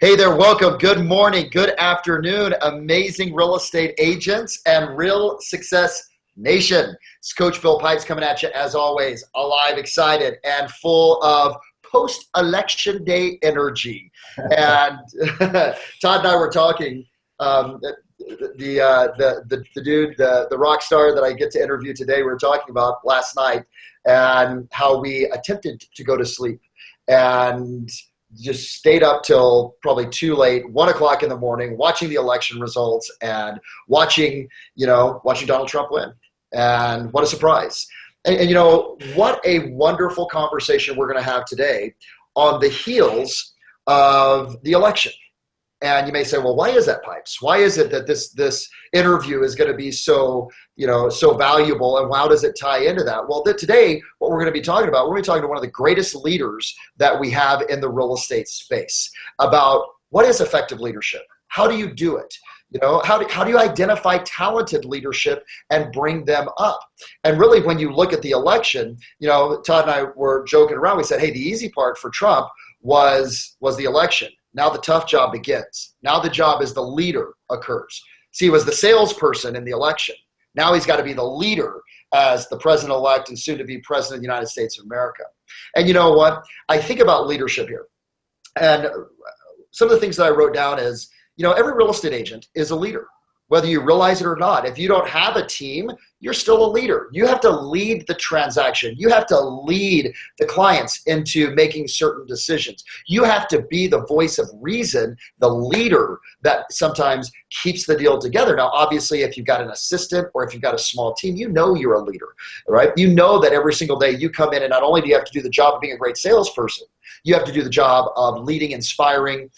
Hey there, welcome. Good morning, good afternoon, amazing real estate agents and Real Success Nation. It's Coach Bill Pipes coming at you as always, alive, excited, and full of post-election day energy. And Todd and I were talking, the dude, the rock star that I get to interview today, we were talking about last night and how we attempted to go to sleep and just stayed up till probably too late, 1 o'clock in the morning, watching the election results and watching Donald Trump win. And what a surprise. And what a wonderful conversation we're going to have today on the heels of the election. And you may say, well, why is that, Pipes? Why is it that this interview is going to be so valuable, and how does it tie into that? Well, today, what we're going to be talking about, we're going to be talking to one of the greatest leaders that we have in the real estate space about what is effective leadership. How do you do it? How do you identify talented leadership and bring them up? And really, when you look at the election, Todd and I were joking around. We said, hey, the easy part for Trump was the election. Now the tough job begins. Now the job as the leader occurs. See, he was the salesperson in the election. Now he's got to be the leader as the president-elect and soon to be president of the United States of America. And you know what? I think about leadership here. And some of the things that I wrote down is, every real estate agent is a leader, whether you realize it or not. If you don't have a team, you're still a leader. You have to lead the transaction. You have to lead the clients into making certain decisions. You have to be the voice of reason, the leader that sometimes keeps the deal together. Now, obviously, if you've got an assistant or if you've got a small team, you're a leader, right? You know that every single day you come in and not only do you have to do the job of being a great salesperson, you have to do the job of leading, inspiring,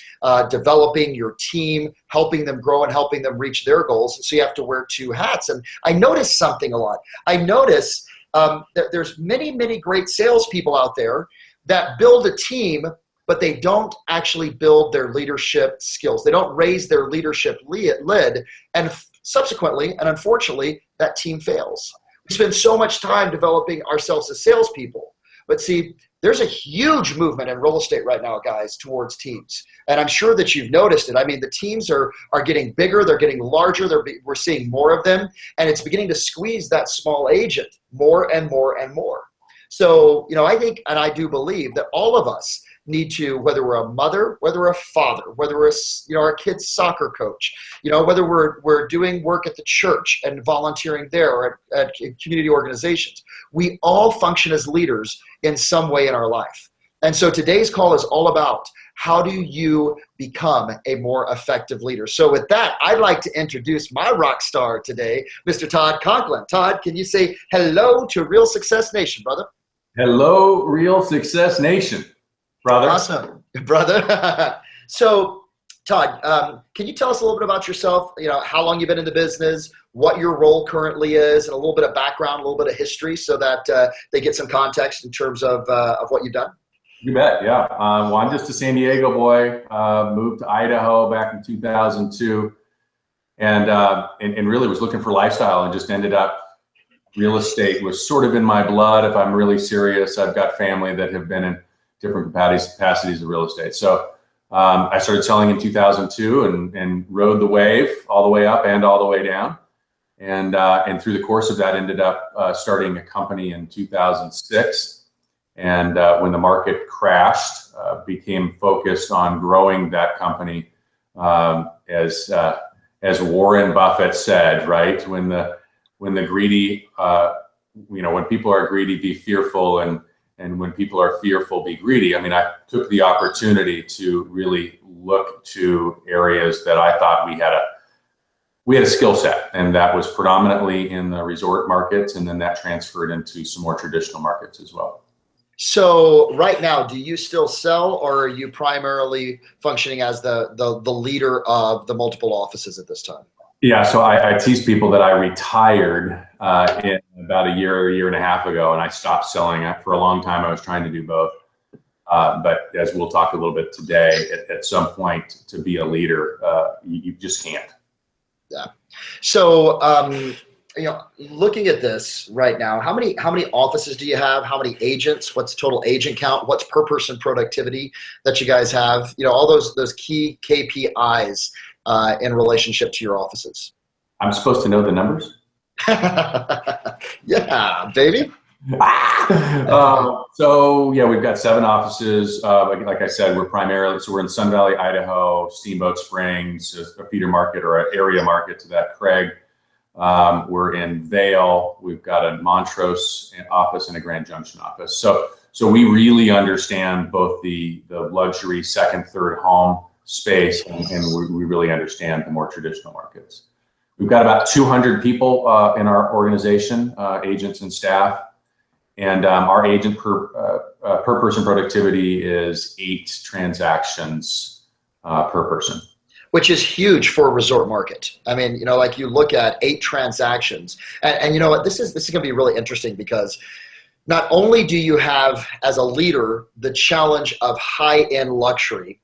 developing your team, helping them grow and helping them reach their goals. So you have to wear two hats. And I notice something a lot. I notice that there's many, many great salespeople out there that build a team, but they don't actually build their leadership skills. They don't raise their leadership lid. And subsequently, and unfortunately, that team fails. We spend so much time developing ourselves as salespeople. But see, there's a huge movement in real estate right now, guys, towards teams. And I'm sure that you've noticed it. I mean, the teams are getting bigger. They're getting larger. We're seeing more of them. And it's beginning to squeeze that small agent more and more and more. So, I think, and I do believe that all of us need to, whether we're a mother, whether we're a father, whether we're our kid's soccer coach, whether we're doing work at the church and volunteering there or at community organizations, we all function as leaders in some way in our life. And so today's call is all about how do you become a more effective leader? So with that, I'd like to introduce my rock star today, Mr. Todd Conklin. Todd, can you say hello to Real Success Nation, brother? Hello, Real Success Nation, brother. Awesome, brother. So, Todd, can you tell us a little bit about yourself? How long you've been in the business, what your role currently is, and a little bit of background, a little bit of history, so that they get some context in terms of what you've done. You bet, yeah. Well, I'm just a San Diego boy. Moved to Idaho back in 2002, and really was looking for lifestyle, and just ended up. Real estate was sort of in my blood. If I'm really serious, I've got family that have been in different capacities of real estate. So I started selling in 2002 and rode the wave all the way up and all the way down. And through the course of that, ended up starting a company in 2006. And when the market crashed, became focused on growing that company. As Warren Buffett said, right? When the greedy, when people are greedy, be fearful, and when people are fearful, be greedy. I mean, I took the opportunity to really look to areas that I thought we had a skill set, and that was predominantly in the resort markets, and then that transferred into some more traditional markets as well. So right now, do you still sell, or are you primarily functioning as the leader of the multiple offices at this time? Yeah, so I tease people that I retired in about a year and a half ago, and I stopped selling. For a long time, I was trying to do both. But as we'll talk a little bit today, at some point, to be a leader, you just can't. Yeah. So looking at this right now, how many offices do you have? How many agents? What's total agent count? What's per person productivity that you guys have? All those key KPIs in relationship to your offices. I'm supposed to know the numbers? Yeah, baby. So yeah, we've got 7 offices. Like I said, we're in Sun Valley, Idaho, Steamboat Springs, a feeder market or an area market to that, Craig. We're in Vail. We've got a Montrose office and a Grand Junction office. So we really understand both the luxury second, third home space, and we really understand the more traditional markets. We've got about 200 people in our organization, agents and staff. And our agent per person productivity is 8 transactions per person. Which is huge for a resort market. I mean, like you look at 8 transactions, and you know what, this is going to be really interesting, because not only do you have, as a leader, the challenge of high-end luxury,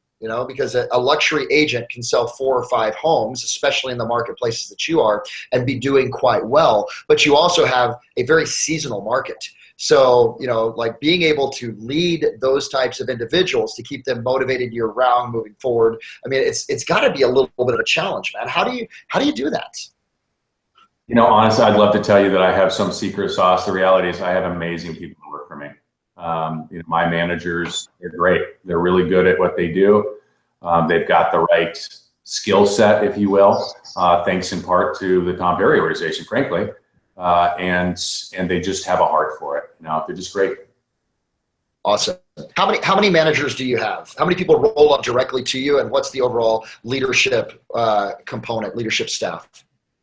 because a luxury agent can sell 4 or 5 homes, especially in the marketplaces that you are, and be doing quite well, but you also have a very seasonal market. So, like being able to lead those types of individuals to keep them motivated year round moving forward. I mean, it's got to be a little bit of a challenge, man. How do you do that? Honestly, I'd love to tell you that I have some secret sauce. The reality is I have amazing people who work for me. My managers, they're great. They're really good at what they do. They've got the right skill set, if you will, thanks in part to the Tom Ferry organization, frankly. And they just have a heart for it. They're just great. Awesome. How many managers do you have? How many people roll up directly to you, and what's the overall leadership component, leadership staff?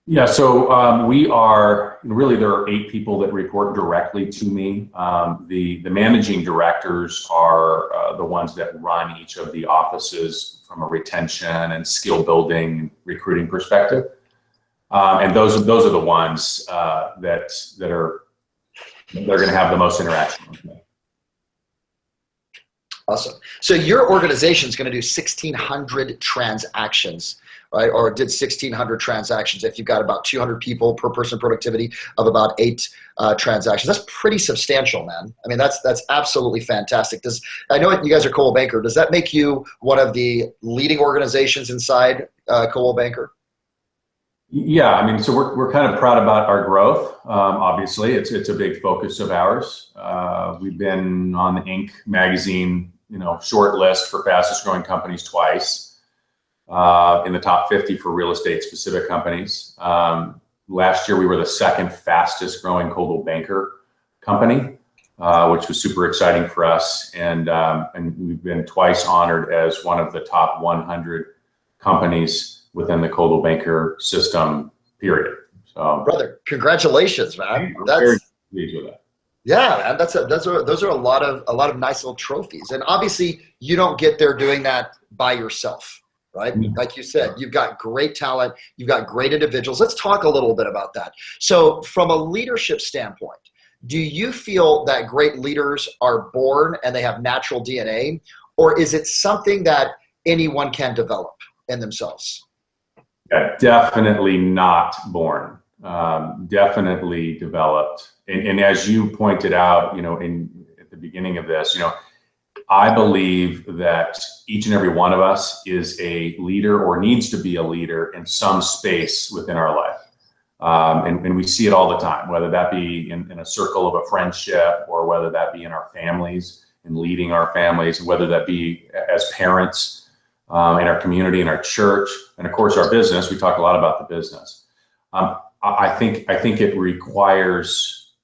Yeah, so we are really, there are 8 people that report directly to me. The managing directors are the ones that run each of the offices from a retention and skill building, recruiting perspective. And those are the ones they're going to have the most interaction with me. Awesome. So your organization is going to do 1,600 transactions, right? Or did 1,600 transactions if you've got about 200 people per person productivity of about 8 transactions. That's pretty substantial, man. I mean, that's absolutely fantastic. I know you guys are Coldwell Banker. Does that make you one of the leading organizations inside Coldwell Banker? Yeah, I mean, so we're kind of proud about our growth. Obviously, it's a big focus of ours. We've been on the Inc. magazine, short list for fastest growing companies twice, in the top 50 for real estate specific companies. Last year, we were the 2nd fastest growing Coldwell Banker company, which was super exciting for us. And we've been twice honored as one of the top 100 companies within the Coldwell Banker system, period. So, brother, congratulations, man. I'm very pleased with that. Yeah, man, those are a lot of nice little trophies. And obviously, you don't get there doing that by yourself, right? Mm-hmm. Like you said, you've got great talent, you've got great individuals. Let's talk a little bit about that. So, from a leadership standpoint, do you feel that great leaders are born and they have natural DNA, or is it something that anyone can develop in themselves? Yeah, definitely not born. Definitely developed. And as you pointed out, at the beginning of this, I believe that each and every one of us is a leader or needs to be a leader in some space within our life. And we see it all the time, whether that be in a circle of a friendship, or whether that be in our families and leading our families, whether that be as parents, in our community, in our church, and of course our business. We talk a lot about the business. I think it requires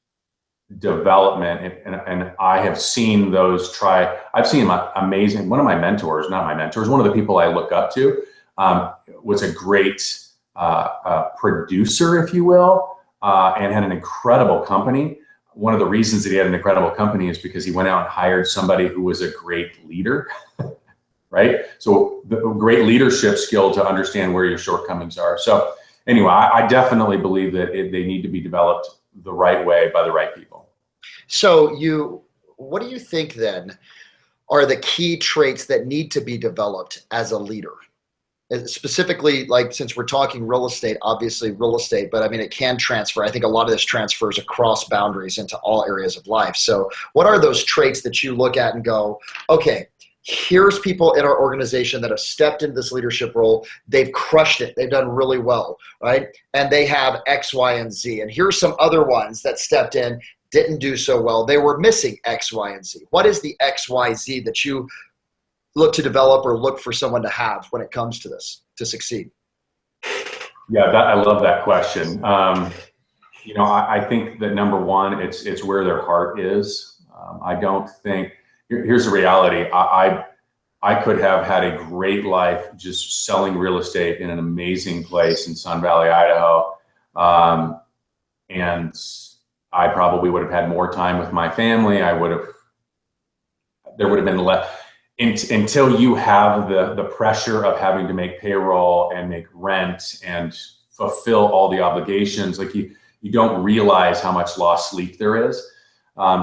development, and I have seen those I've seen amazing. One of my mentors, not my mentors, one of the people I look up to, was a great producer, if you will, and had an incredible company. One of the reasons that he had an incredible company is because he went out and hired somebody who was a great leader. Right? So the great leadership skill to understand where your shortcomings are. So anyway, I definitely believe that they need to be developed the right way by the right people. So what do you think then are the key traits that need to be developed as a leader? specifically, like, since we're talking real estate, obviously real estate, but I mean, it can transfer. I think a lot of this transfers across boundaries into all areas of life. So what are those traits that you look at and go, okay, here's people in our organization that have stepped into this leadership role. They've crushed it. They've done really well, right? And they have X, Y, and Z. And here's some other ones that stepped in, didn't do so well. They were missing X, Y, and Z. What is the X, Y, Z that you look to develop or look for someone to have when it comes to this, to succeed? Yeah, I love that question. I think that number one, it's where their heart is. I don't think, here's the reality. I could have had a great life just selling real estate in an amazing place in Sun Valley, Idaho. And I probably would have had more time with my family. There would have been less. Until you have the pressure of having to make payroll and make rent and fulfill all the obligations, like you don't realize how much lost sleep there is.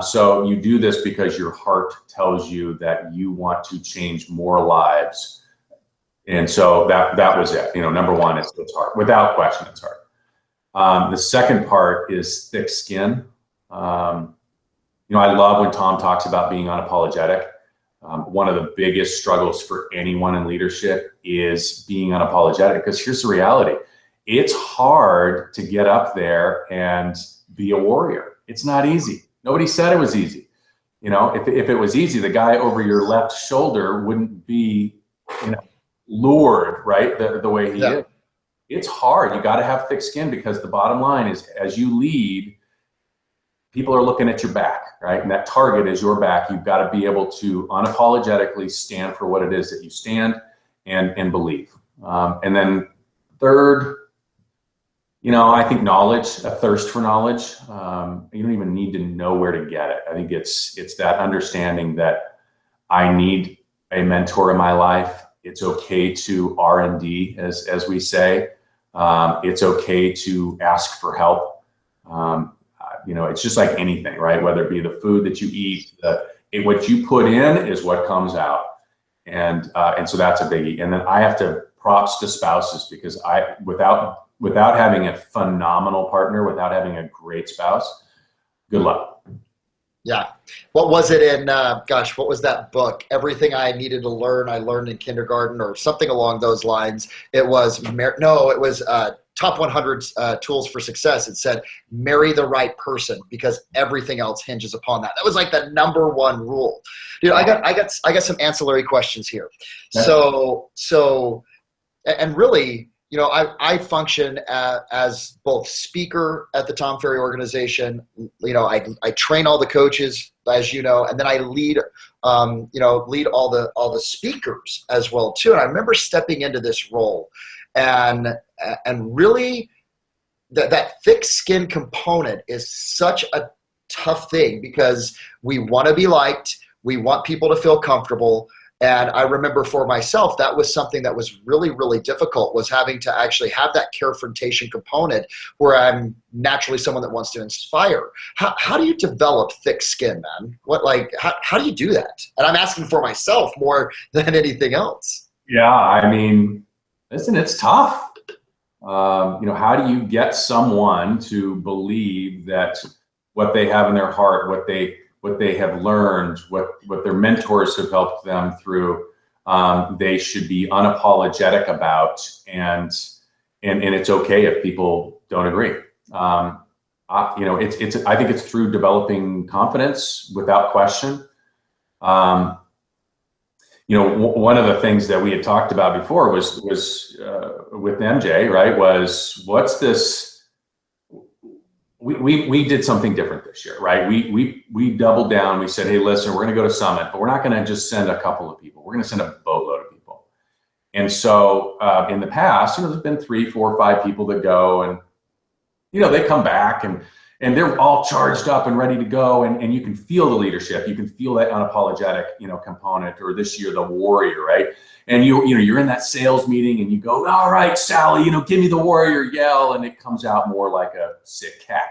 So you do this because your heart tells you that you want to change more lives. And so that was it. Number one, it's hard. Without question, it's hard. The second part is thick skin. I love when Tom talks about being unapologetic. One of the biggest struggles for anyone in leadership is being unapologetic, because here's the reality. It's hard to get up there and be a warrior. It's not easy. Nobody said it was easy. If it was easy, the guy over your left shoulder wouldn't be, lured, right, the way he is. It's hard. You got to have thick skin, because the bottom line is, as you lead, people are looking at your back, right? And that target is your back. You've got to be able to unapologetically stand for what it is that you stand and believe. And then third, I think knowledge, a thirst for knowledge. You don't even need to know where to get it. I think it's that understanding that I need a mentor in my life. It's okay to R&D, as we say. It's okay to ask for help. It's just like anything, right? Whether it be the food that you eat, what you put in is what comes out. And so that's a biggie. And then I have to props to spouses, because without having a phenomenal partner, without having a great spouse, good luck. Yeah. What was it in, what was that book? Everything I Needed to Learn, I Learned in Kindergarten, or something along those lines. It was, Top 100 Tools for Success. It said, marry the right person, because everything else hinges upon that. That was like the number one rule. Dude, I got some ancillary questions here. Yeah. So, and really, I function as both speaker at the Tom Ferry organization. I train all the coaches, as you know, and then I lead all the speakers as well too. And I remember stepping into this role, and really that thick skin component is such a tough thing, because we want to be liked. We want people to feel comfortable. And I remember for myself, that was something that was really, really difficult, was having to actually have that confrontation component, where I'm naturally someone that wants to inspire. How do you develop thick skin, man? How do you do that? And I'm asking for myself more than anything else. Yeah, I mean, listen, it's tough. How do you get someone to believe that what they have in their heart, what they have learned, what their mentors have helped them through, they should be unapologetic about, and it's okay if people don't agree. I think it's through developing confidence, without question. One of the things that we had talked about before was with MJ, right? Was what's this? We did something different this year, right? We doubled down. We said, hey, listen, we're going to go to Summit, but we're not going to just send a couple of people. We're going to send a boatload of people. And so in the past, there's been 3, 4, 5 people that go, and they come back and they're all charged up and ready to go, and you can feel the leadership. You can feel that unapologetic, component, or this year the warrior, right? And you're in that sales meeting and you go, all right, Sally, give me the warrior yell, and it comes out more like a sick cat.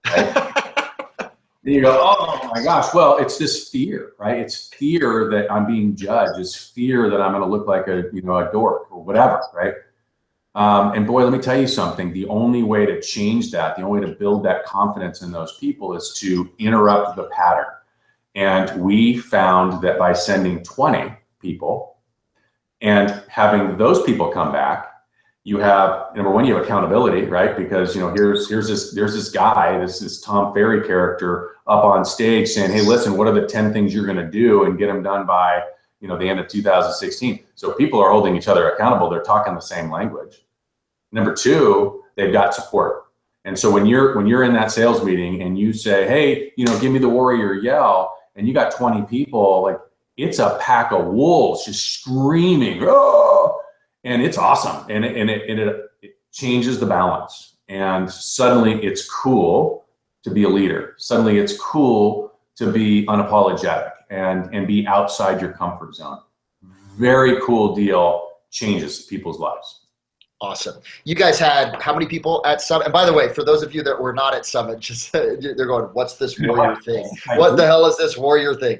Right? And you go, oh my gosh, well, it's this fear, right? It's fear that I'm being judged. It's fear that I'm going to look like a dork or whatever, right? And boy, let me tell you something. The only way to change that, the only way to build that confidence in those people is to interrupt the pattern. And we found that by sending 20 people and having those people come back, you have, number one, you have accountability, right? Because, there's this guy, this Tom Ferry character up on stage saying, hey, listen, what are the 10 things you're going to do and get them done by, the end of 2016. So people are holding each other accountable. They're talking the same language. Number two, they've got support. And so when you're in that sales meeting and you say, hey, give me the warrior yell, and you got 20 people, like it's a pack of wolves just screaming, oh, and it's awesome. And it changes the balance. And suddenly it's cool to be a leader. Suddenly it's cool to be unapologetic and be outside your comfort zone. Very cool deal, changes people's lives. Awesome. You guys had how many people at Summit? And by the way, for those of you that were not at Summit, just they're going, what's this warrior thing? What the hell is this warrior thing?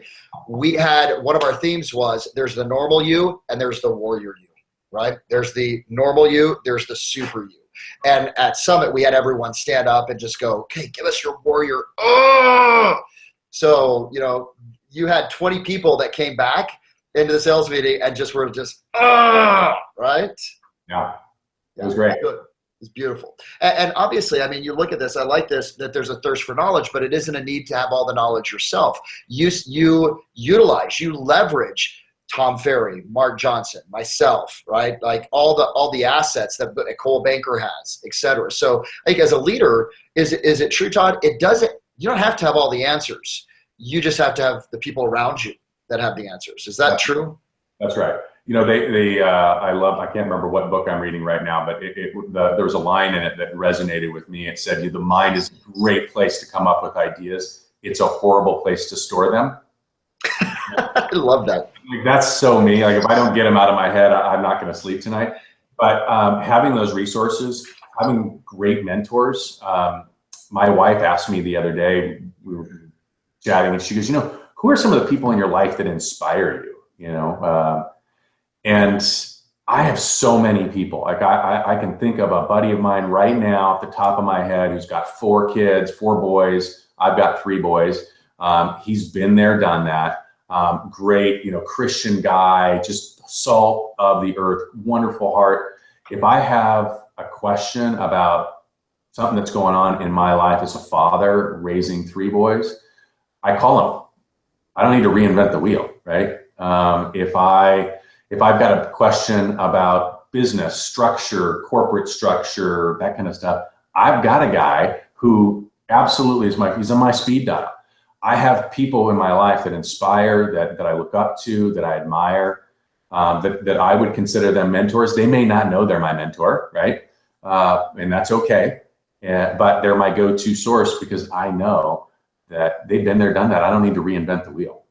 We had, one of our themes was there's the normal you and there's the warrior you, right? There's the normal you, there's the super you. And at Summit, we had everyone stand up and just go, okay, give us your warrior. Oh! So, you had 20 people that came back into the sales meeting and just were just, right? Yeah. It was great. Good. It's beautiful. And obviously, you look at this, I like this, that there's a thirst for knowledge, but it isn't a need to have all the knowledge yourself. You leverage Tom Ferry, Mark Johnson, myself, right? Like all the assets that Cole Banker has, et cetera. So I think as a leader, is it true, Todd? You don't have to have all the answers. You just have to have the people around you that have the answers. Is that true? That's right. I can't remember what book I'm reading right now, but there was a line in it that resonated with me. It said, the mind is a great place to come up with ideas. It's a horrible place to store them. I love that. That's so me. Like if I don't get them out of my head, I'm not going to sleep tonight. But having those resources, having great mentors. My wife asked me the other day, we were chatting, and she goes, who are some of the people in your life that inspire you? And I have so many people. Like I can think of a buddy of mine right now off the top of my head who's got 4 kids, 4 boys. I've got 3 boys. He's been there, done that. Great, Christian guy, just salt of the earth, wonderful heart. If I have a question about something that's going on in my life as a father raising 3 boys, I call him. I don't need to reinvent the wheel, right? If I've got a question about business structure, corporate structure, that kind of stuff, I've got a guy who absolutely he's on my speed dial. I have people in my life that inspire, that I look up to, that I admire, that I would consider them mentors. They may not know they're my mentor, right? And that's okay. But they're my go-to source because I know that they've been there, done that. I don't need to reinvent the wheel.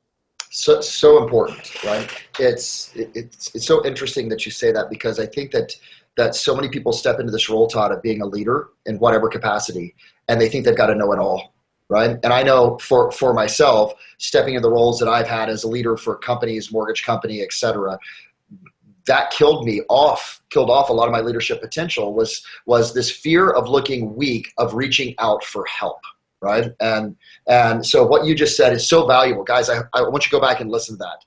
So important, right? It's so interesting that you say that, because I think that so many people step into this role, Todd, of being a leader in whatever capacity, and they think they've got to know it all, right? And I know for myself, stepping in the roles that I've had as a leader for companies, mortgage company, et cetera, that killed off a lot of my leadership potential was this fear of looking weak, of reaching out for help. Right. And so what you just said is so valuable. Guys, I want you to go back and listen to that.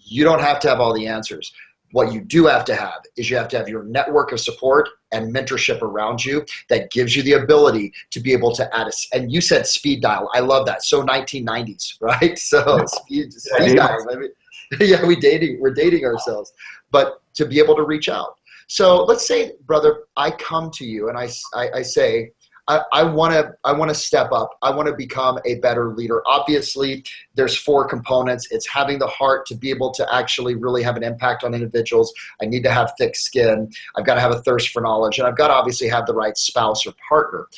You don't have to have all the answers. What you do have to have is you have to have your network of support and mentorship around you that gives you the ability to be able to add and you said speed dial. I love that. So 1990s, right? So speed dial. Yeah, we're dating ourselves, but to be able to reach out. So let's say, brother, I come to you and I say, I want to step up. I want to become a better leader. Obviously, there's 4 components. It's having the heart to be able to actually really have an impact on individuals. I need to have thick skin. I've got to have a thirst for knowledge, and I've got to obviously have the right spouse or partner.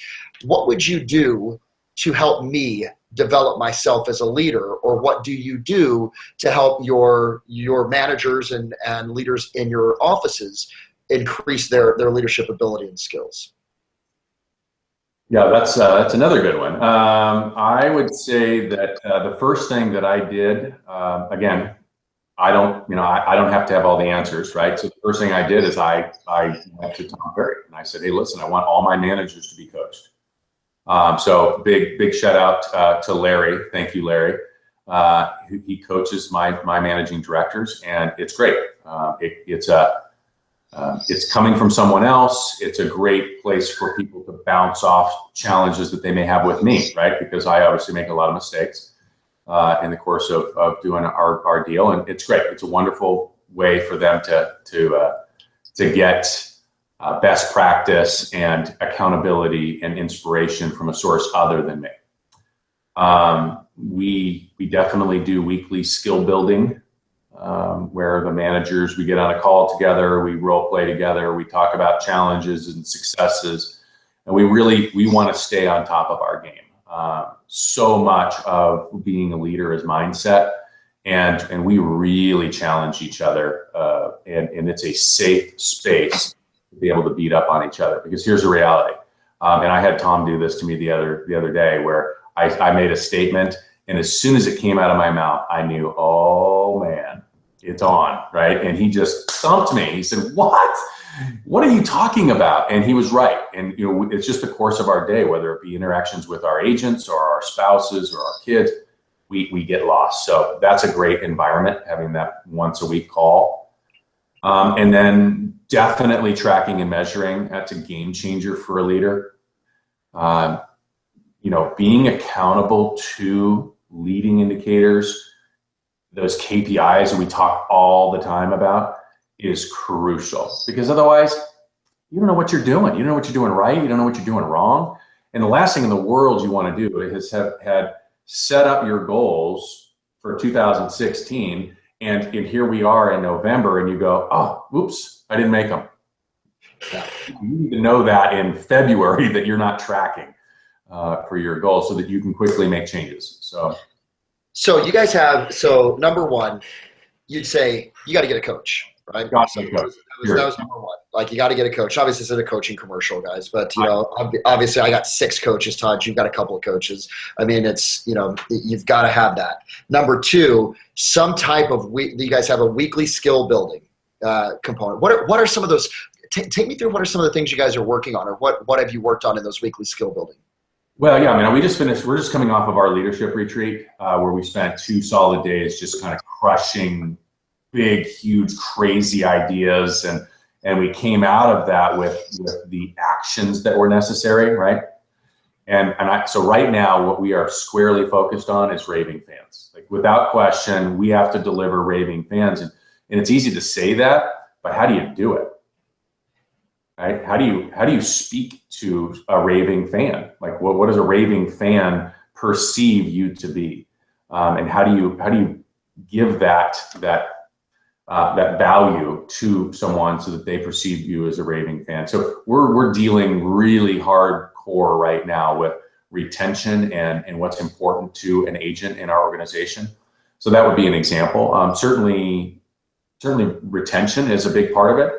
What would you do to help me develop myself as a leader, or what do you do to help your managers and leaders in your offices increase their leadership ability and skills? Yeah, that's another good one. I would say that the first thing that I did, again, I don't have to have all the answers, right? So the first thing I did is I went to Tom Ferry and I said, hey, listen, I want all my managers to be coached. So big shout out to Larry. Thank you, Larry. He coaches my managing directors, and it's great. It's coming from someone else. It's a great place for people to bounce off challenges that they may have with me, right? Because I obviously make a lot of mistakes in the course of doing our deal, and it's great. It's a wonderful way for them to get best practice and accountability and inspiration from a source other than me. We definitely do weekly skill building, where the managers, we get on a call together, we role play together, we talk about challenges and successes, and we want to stay on top of our game. So much of being a leader is mindset, and we really challenge each other, and it's a safe space to be able to beat up on each other, because here's the reality. And I had Tom do this to me the other day, where I made a statement, and as soon as it came out of my mouth, I knew, oh man, it's on, right? And he just stumped me. He said, what are you talking about? And he was right. And it's just the course of our day, whether it be interactions with our agents or our spouses or our kids, we get lost. So that's a great environment, having that once a week call. And then definitely tracking and measuring. That's a game changer for a leader. Being accountable to leading indicators, those KPIs that we talk all the time about, is crucial, because otherwise you don't know what you're doing. You don't know what you're doing right. You don't know what you're doing wrong. And the last thing in the world you want to do is have set up your goals for 2016. And here we are in November, and you go, oh, whoops, I didn't make them. You need to know that in February that you're not tracking for your goals, so that you can quickly make changes. So you guys have, number one, you'd say you got to get a coach, right? That was number one. Like, you got to get a coach. Obviously, this is a coaching commercial, guys, but obviously I got 6 coaches, Todd. You've got a couple of coaches. I mean, it's, you've got to have that. Number two, some type of you guys have a weekly skill building component. What are some of those? Take me through what are some of the things you guys are working on, or what have you worked on in those weekly skill building? Well, yeah, I mean, we're just coming off of our leadership retreat, where we spent 2 solid days just kind of crushing big, huge, crazy ideas. And we came out of that with the actions that were necessary, right? So right now, what we are squarely focused on is raving fans. Like, without question, we have to deliver raving fans. And it's easy to say that, but how do you do it? Right? How do you speak to a raving fan? Like, what does a raving fan perceive you to be? And how do you give that value to someone so that they perceive you as a raving fan? So we're dealing really hardcore right now with retention and what's important to an agent in our organization. So that would be an example. Certainly retention is a big part of it.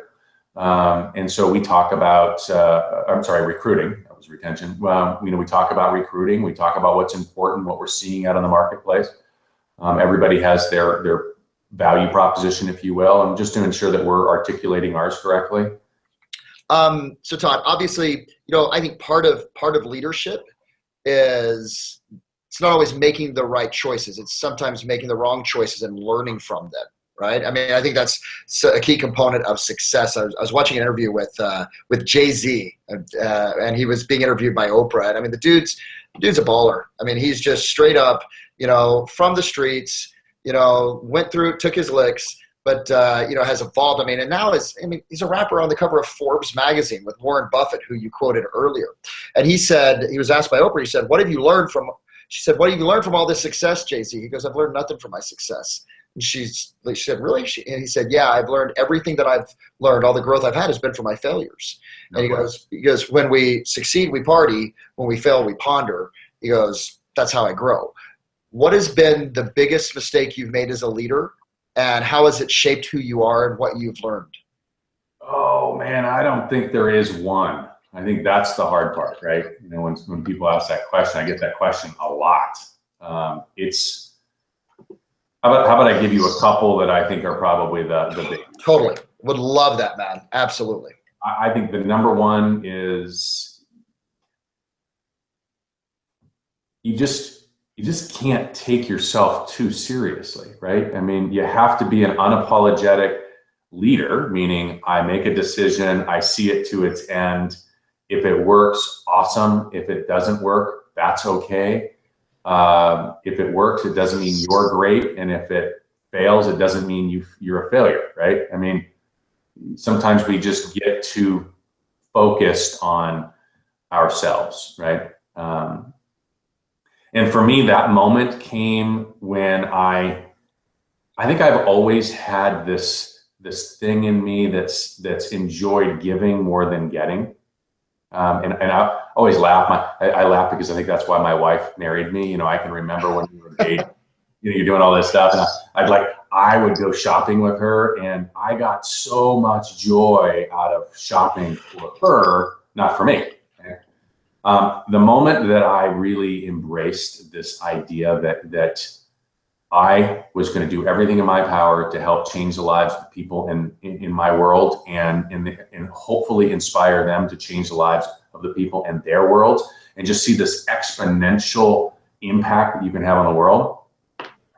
And so we talk about, recruiting. That was retention. We talk about recruiting. We talk about what's important, what we're seeing out in the marketplace. Everybody has their value proposition, if you will, and just to ensure that we're articulating ours correctly. So Todd, obviously, I think part of leadership is, it's not always making the right choices. It's sometimes making the wrong choices and learning from them. Right. I mean, I think that's a key component of success. I was watching an interview with Jay-Z, and he was being interviewed by Oprah. And I mean, the dude's a baller. I mean, he's just straight up, from the streets, went through, took his licks, but, has evolved. I mean, and now he's a rapper on the cover of Forbes magazine with Warren Buffett, who you quoted earlier. And he was asked by Oprah, he said, she said, what have you learned from all this success, Jay-Z? He goes, I've learned nothing from my success. And she said, really? And he said, yeah, I've learned everything that I've learned. All the growth I've had has been from my failures. And he goes, when we succeed, we party. When we fail, we ponder. He goes, that's how I grow. What has been the biggest mistake you've made as a leader, and how has it shaped who you are and what you've learned? Oh man, I don't think there is one. I think that's the hard part, right? You know, when people ask that question, I get that question a lot. It's how about I give you a couple that I think are probably the big. Totally. Would love that, man. Absolutely. I think the number one is you just can't take yourself too seriously, right? I mean, you have to be an unapologetic leader, meaning I make a decision, I see it to its end. If it works, awesome. If it doesn't work, that's okay. If it works, it doesn't mean you're great. And if it fails, it doesn't mean you're a failure, right? I mean, sometimes we just get too focused on ourselves, right? And for me, that moment came when I think I've always had this thing in me that's enjoyed giving more than getting. And I always laugh. I laugh because I think that's why my wife married me. You know, I can remember when we were dating, you know, you're doing all this stuff, and I would go shopping with her, and I got so much joy out of shopping for her, not for me. The moment that I really embraced this idea that I was going to do everything in my power to help change the lives of people in my world and hopefully inspire them to change the lives of the people in their worlds, and just see this exponential impact that you can have on the world,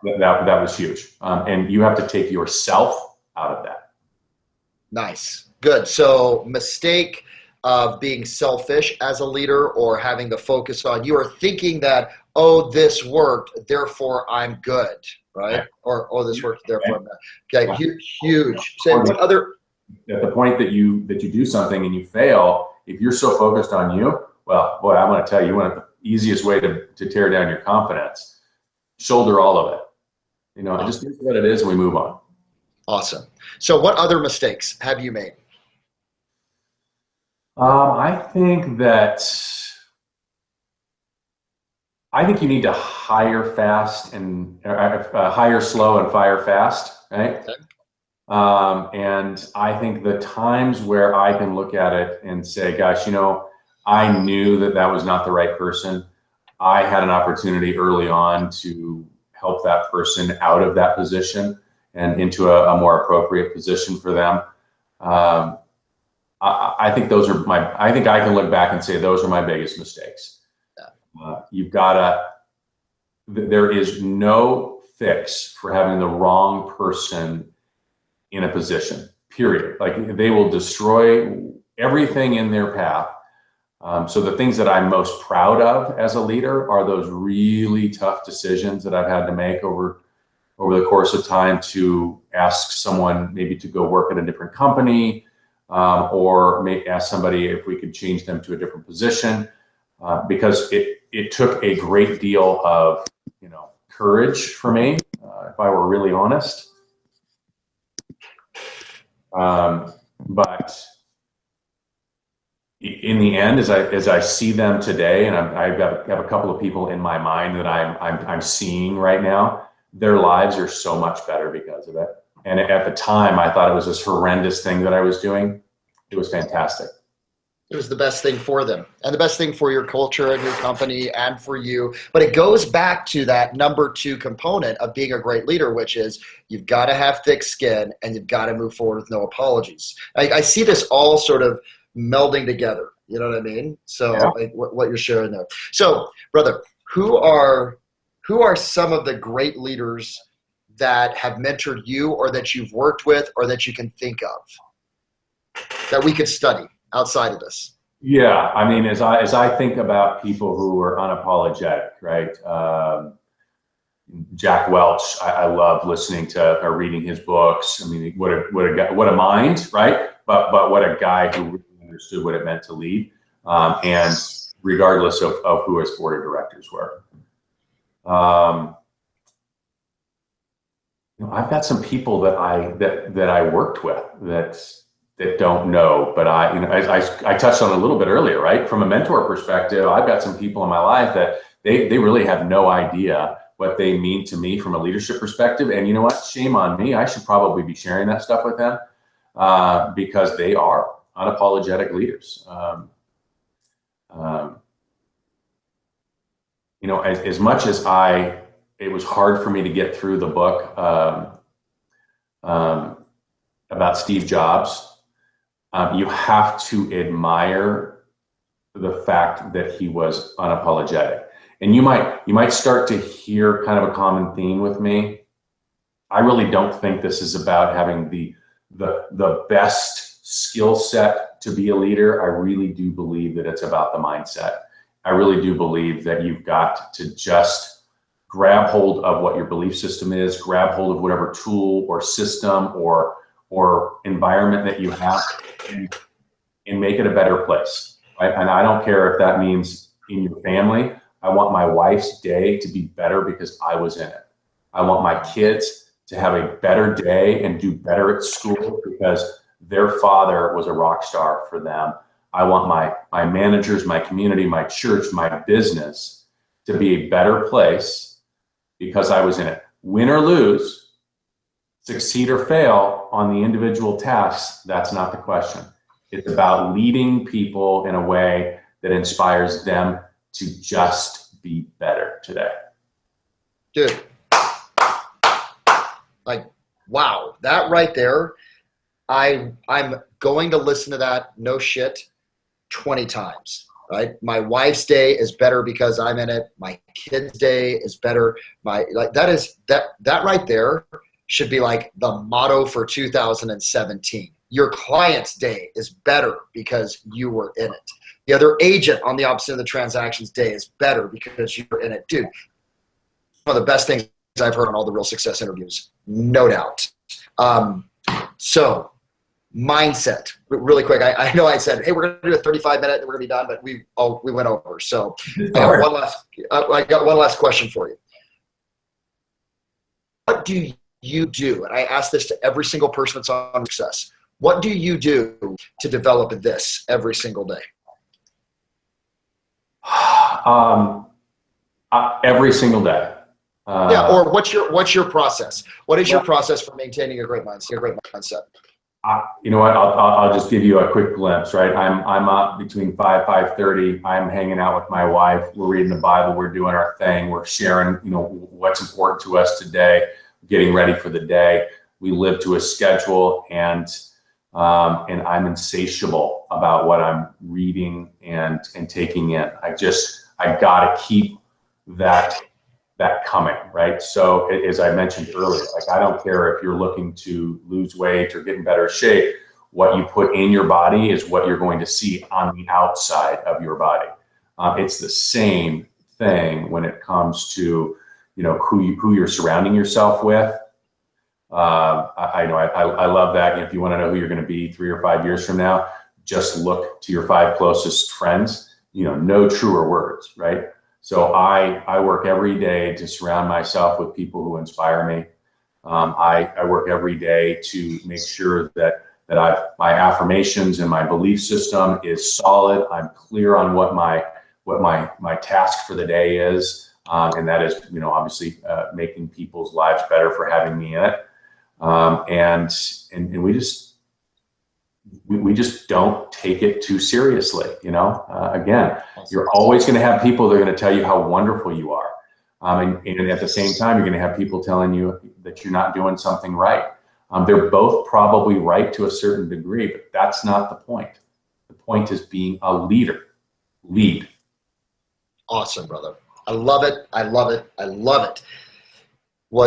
that was huge. And you have to take yourself out of that. Nice. Good. So mistake of being selfish as a leader, or having the focus on, you are thinking that, oh, this worked, therefore I'm good, right? Or oh, this worked, therefore I'm not. Okay, huge. So what other? At the point that you do something and you fail, if you're so focused on you, well, boy, I'm going to tell you, one of the easiest way to tear down your confidence, shoulder all of it. You know, just do what it is and we move on. Awesome. So what other mistakes have you made? I think you need to hire fast and hire slow and fire fast, right? Okay. And I think the times where I can look at it and say, gosh, you know, I knew that was not the right person. I had an opportunity early on to help that person out of that position and into a more appropriate position for them. I think those are I think I can look back and say those are my biggest mistakes. You've there is no fix for having the wrong person in a position, period. Like, they will destroy everything in their path. So the things that I'm most proud of as a leader are those really tough decisions that I've had to make over the course of time, to ask someone maybe to go work at a different company, or ask somebody if we could change them to a different position, because it took a great deal of, you know, courage for me, if I were really honest. But in the end, as I see them today, and I have a couple of people in my mind that I'm seeing right now, their lives are so much better because of it. And at the time, I thought it was this horrendous thing that I was doing. It was fantastic. It was the best thing for them, and the best thing for your culture and your company and for you. But it goes back to that number 2 component of being a great leader, which is you've got to have thick skin and you've got to move forward with no apologies. I see this all sort of melding together. You know what I mean? So yeah. What you're sharing there. So, brother, who are some of the great leaders that have mentored you, or that you've worked with, or that you can think of that we could study outside of this? Yeah, I mean, as I think about people who are unapologetic, right? Jack Welch, I love listening to or reading his books. I mean, what a mind, right? But what a guy who really understood what it meant to lead, and regardless of who his board of directors were. You know, I've got some people that I worked with that don't know, but I touched on it a little bit earlier, right? From a mentor perspective, I've got some people in my life that they really have no idea what they mean to me from a leadership perspective. And you know what? Shame on me. I should probably be sharing that stuff with them, because they are unapologetic leaders. You know, as much as it was hard for me to get through the book about Steve Jobs. You have to admire the fact that he was unapologetic. And you might start to hear kind of a common theme with me. I really don't think this is about having the best skill set to be a leader. I really do believe that it's about the mindset. I really do believe that you've got to just grab hold of what your belief system is, grab hold of whatever tool or system or environment that you have, and make it a better place. Right? And I don't care if that means in your family. I want my wife's day to be better because I was in it. I want my kids to have a better day and do better at school because their father was a rock star for them. I want my managers, my community, my church, my business to be a better place because I was in it. Win or lose, succeed or fail on the individual tasks, that's not the question. It's about leading people in a way that inspires them to just be better today. Dude, like, wow, that right there, I'm going to listen to that, no shit, 20 times, right? My wife's day is better because I'm in it. My kid's day is better. That right there should be like the motto for 2017. Your client's day is better because you were in it. The other agent on the opposite of the transaction's day is better because you were in it. Dude, one of the best things I've heard on all the real success interviews, no doubt. So mindset, really quick. I know I said, hey, we're going to do a 35-minute and we're going to be done, but we went over. So I got one last question for you. What do you do? And I ask this to every single person that's on success. What do you do to develop this every single day? Every single day. Or what's your process? What is your process for maintaining a great mindset? You know what? I'll just give you a quick glimpse. Right, I'm up between 5:30. I'm hanging out with my wife. We're reading the Bible. We're doing our thing. We're sharing, what's important to us today. Getting ready for the day. We live to a schedule, and I'm insatiable about what I'm reading and taking in. I gotta keep that coming, right? So as I mentioned earlier, like, I don't care if you're looking to lose weight or get in better shape. What you put in your body is what you're going to see on the outside of your body. It's the same thing when it comes to who you're surrounding yourself with. I love that. If you want to know who you're going to be 3 or 5 years from now, just look to your 5 closest friends. No truer words, right? So I work every day to surround myself with people who inspire me. I work every day to make sure that my affirmations and my belief system is solid. I'm clear on what my task for the day is, and that is obviously making people's lives better for having me in it. And we just don't take it too seriously. Again, you're always going to have people that are going to tell you how wonderful you are. And at the same time, you're going to have people telling you that you're not doing something right. They're both probably right to a certain degree, but that's not the point. The point is being a leader. Lead. Awesome, brother. I love it. I love it. I love it.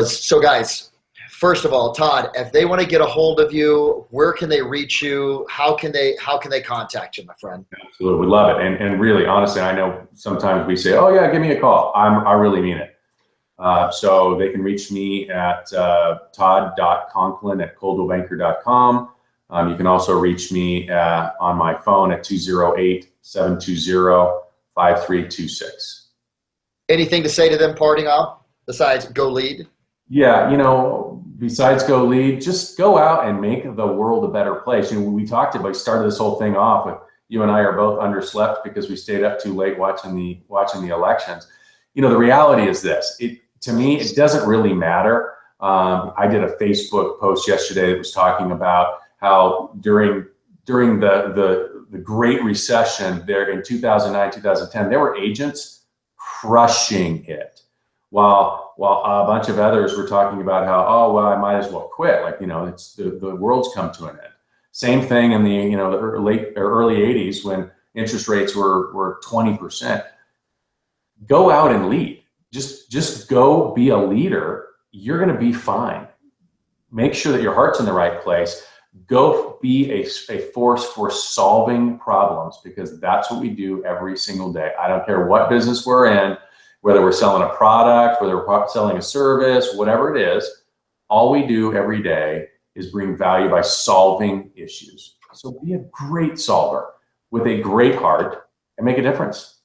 So guys, first of all, Todd, if they want to get a hold of you, where can they reach you? How can they contact you, my friend? Absolutely. We love it. And really, honestly, I know sometimes we say, oh yeah, give me a call. I really mean it. So they can reach me at todd.conklin@coldwellbanker.com. You can also reach me on my phone at 208-720-5326. Anything to say to them parting off besides go lead? Yeah, besides go lead, just go out and make the world a better place. We started this whole thing off with you and I are both underslept because we stayed up too late watching the elections. The reality is this. To me, it doesn't really matter. I did a Facebook post yesterday that was talking about how during the the Great Recession there in 2009, 2010, there were agents crushing it, while a bunch of others were talking about how, oh, well, I might as well quit. Like, it's the world's come to an end. Same thing in the, the early 80s when interest rates were 20%. Go out and lead. Just go be a leader. You're going to be fine. Make sure that your heart's in the right place. Go be a force for solving problems, because that's what we do every single day. I don't care what business we're in, whether we're selling a product, whether we're selling a service, whatever it is, all we do every day is bring value by solving issues. So be a great solver with a great heart and make a difference.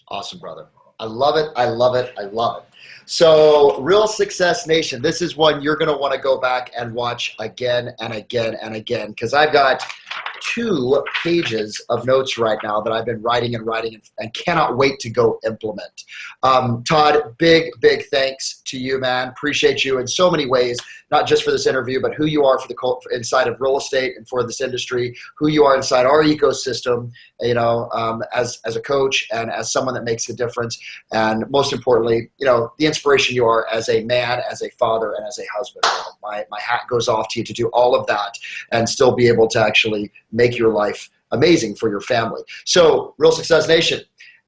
Awesome, brother. I love it. I love it. I love it. So Real Success Nation, this is one you're going to want to go back and watch again and again and again, because I've got 2 pages of notes right now that I've been writing and cannot wait to go implement. Todd, big thanks to you, man. Appreciate you in so many ways, not just for this interview, but who you are for the inside of real estate and for this industry, who you are inside our ecosystem, as a coach and as someone that makes a difference. And most importantly, the inspiration you are as a man, as a father, and as a husband. My hat goes off to you to do all of that and still be able to actually make your life amazing for your family. So, Real Success Nation,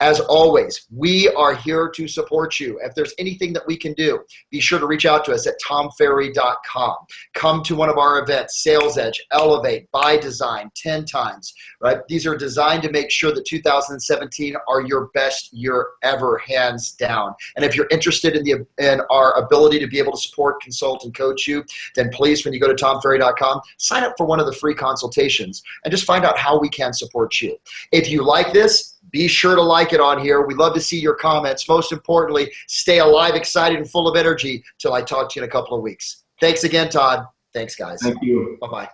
as always, we are here to support you. If there's anything that we can do, be sure to reach out to us at tomferry.com. Come to one of our events, Sales Edge, Elevate, By Design, 10 times, right? These are designed to make sure that 2017 are your best year ever, hands down. And if you're interested in our ability to be able to support, consult, and coach you, then please, when you go to tomferry.com, sign up for one of the free consultations and just find out how we can support you. If you like this, be sure to like it on here. We'd love to see your comments. Most importantly, stay alive, excited, and full of energy till I talk to you in a couple of weeks. Thanks again, Todd. Thanks, guys. Thank you. Bye-bye.